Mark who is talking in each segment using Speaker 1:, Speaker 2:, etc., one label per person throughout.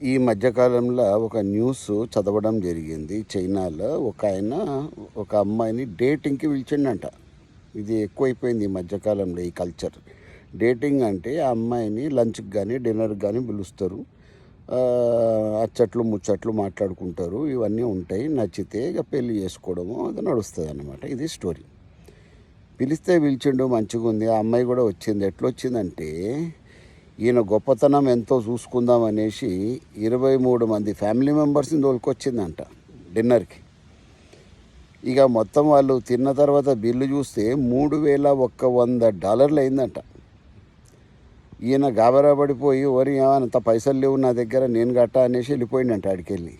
Speaker 1: ఈ మధ్యకాలంలో ఒక న్యూస్ చదవడం జరిగింది. చైనాలో ఒక అమ్మాయిని డేటింగ్‌కి పిలిచిండంట. ఇది ఎక్కువైపోయింది ఈ మధ్యకాలంలో ఈ కల్చర్. డేటింగ్ అంటే ఆ అమ్మాయిని లంచ్‌కి గానీ, డిన్నర్‌కి గానీ పిలుస్తారు. అచ్చట్లు, ముచ్చట్లు మాట్లాడుకుంటారు. ఇవన్నీ ఉంటాయి. నచ్చితే ఇక పెళ్లి చేసుకోవడము అది నడుస్తదన్నమాట. ఇది స్టోరీ. పిలిచిండు మంచిగుంది. ఆ అమ్మాయి కూడా వచ్చింది. ఎట్లొచ్చిందంటే ఈయన గొప్పతనం ఎంతో చూసుకుందాం అనేసి 23 మంది ఫ్యామిలీ మెంబర్స్ని తోలుకొచ్చిందంట డిన్నర్కి. ఇక మొత్తం వాళ్ళు తిన్న తర్వాత బిల్లు చూస్తే $3,100 అయిందంట. ఈయన గాబరా పడిపోయి ఏమన్నంత పైసలు లేవు నా దగ్గర, నేను గట్టా అనేసి వెళ్ళిపోయిందంట ఆడికెళ్ళి.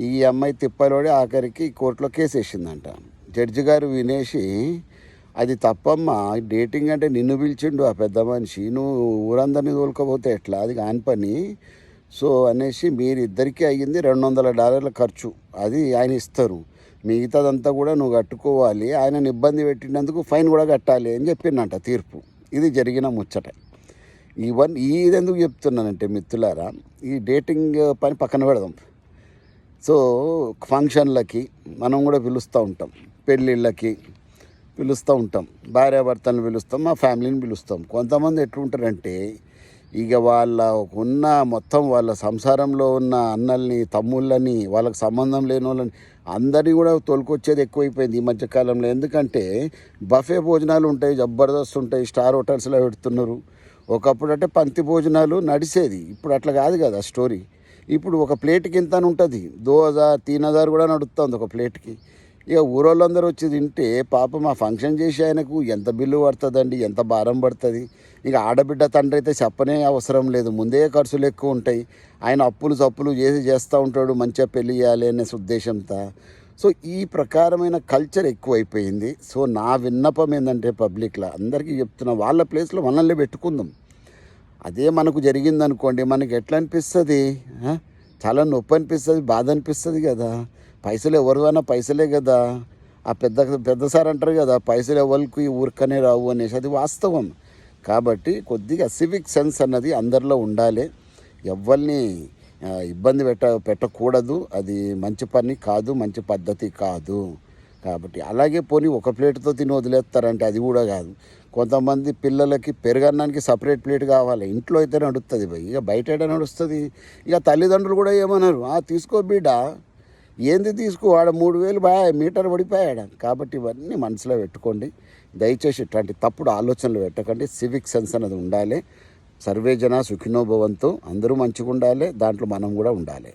Speaker 1: ఈ అమ్మాయి తిప్పలోడి ఆఖరికి కోర్టులో కేసు వేసిందంట. జడ్జి గారు వినేసి, అది తప్పమ్మా, డేటింగ్ అంటే నిన్ను పిలిచిండు ఆ పెద్ద మనిషి, నువ్వు ఊరందరినీ తోలుకపోతే ఎట్లా, అది కాని పని. సో అనేసి మీరిద్దరికీ అయ్యింది $200 ఖర్చు, అది ఆయన ఇస్తారు, మిగతాదంతా కూడా నువ్వు కట్టుకోవాలి, ఆయనను ఇబ్బంది పెట్టినందుకు ఫైన్ కూడా కట్టాలి అని చెప్పిందంట తీర్పు. ఇది జరిగిన ముచ్చట. ఇది ఎందుకు చెప్తున్నానంటే మిత్రులారా, ఈ డేటింగ్ పని పక్కన పెడదాం. సో ఫంక్షన్లకి మనం కూడా పిలుస్తూ ఉంటాం, పెళ్ళిళ్ళకి పిలుస్తూ ఉంటాం, భార్యాభర్తలను పిలుస్తాం, మా ఫ్యామిలీని పిలుస్తాం. కొంతమంది ఎట్లుంటారంటే ఇక వాళ్ళ సంసారంలో ఉన్న అన్నల్ని, తమ్ముళ్ళని, వాళ్ళకి సంబంధం లేని వాళ్ళని అందరినీ కూడా తోలుకొచ్చేది ఎక్కువైపోయింది ఈ మధ్యకాలంలో. ఎందుకంటే బఫే భోజనాలు ఉంటాయి, జబర్దస్త్ ఉంటాయి, స్టార్ హోటల్స్లో పెడుతున్నారు. ఒకప్పుడు అంటే పంక్తి భోజనాలు నడిచేది, ఇప్పుడు అట్లా కాదు కదా స్టోరీ. ఇప్పుడు ఒక ప్లేట్కి ఇంత అని ఉంటుంది, 2,000-3,000 కూడా నడుస్తుంది ఒక ప్లేట్కి. ఇక ఊరోళ్ళందరూ వచ్చి తింటే పాపం ఆ ఫంక్షన్ చేసి ఆయనకు ఎంత బిల్లు పడుతుందండి, ఎంత భారం పడుతుంది. ఇక ఆడబిడ్డ తండ్రి అయితే చెప్పనే అవసరం లేదు, ముందే ఖర్చులు ఎక్కువ ఉంటాయి. ఆయన అప్పులు చప్పులు చేస్తూ ఉంటాడు మంచిగా పెళ్లి చేయాలి అనే ఉద్దేశంతో. సో ఈ ప్రకారమైన కల్చర్ ఎక్కువైపోయింది. సో నా విన్నపం ఏంటంటే పబ్లిక్లో అందరికీ చెప్తున్నా, వాళ్ళ ప్లేస్లో మనల్ని పెట్టుకుందాం. అదే మనకు జరిగిందనుకోండి, మనకి ఎట్లా అనిపిస్తుంది, చాలా నొప్పి అనిపిస్తుంది, బాధ అనిపిస్తుంది కదా. పైసలు ఎవరివైనా పైసలే కదా. ఆ పెద్ద సార్ అంటారు కదా, పైసలు ఎవరికి ఊరికనే రావు అనేసి, అది వాస్తవం. కాబట్టి కొద్దిగా సివిక్ సెన్స్ అన్నది అందరిలో ఉండాలి. ఎవరిని ఇబ్బంది పెట్టకూడదు. అది మంచి పని కాదు, మంచి పద్ధతి కాదు. కాబట్టి అలాగే పోనీ ఒక ప్లేట్తో తిని వదిలేస్తారంటే అది కూడా కాదు. కొంతమంది పిల్లలకి పెరుగన్నానికి సపరేట్ ప్లేట్ కావాలి, ఇంట్లో అయితే నడుస్తుంది భయ్, ఇక బయట నడుస్తుంది. ఇక తల్లిదండ్రులు కూడా ఏమన్నారు, తీసుకో బిడ్డ, ఏంది తీసుకో, ఆడ 3,000 మీటర్ పడిపోయాడు. కాబట్టి ఇవన్నీ మనసులో పెట్టుకోండి. దయచేసి ఇట్లాంటి తప్పుడు ఆలోచనలు పెట్టకండి. సివిక్ సెన్స్ అనేది ఉండాలి. సర్వే జన సుఖినో భవంతు. అందరూ మంచిగా ఉండాలి, దాంట్లో మనం కూడా ఉండాలి.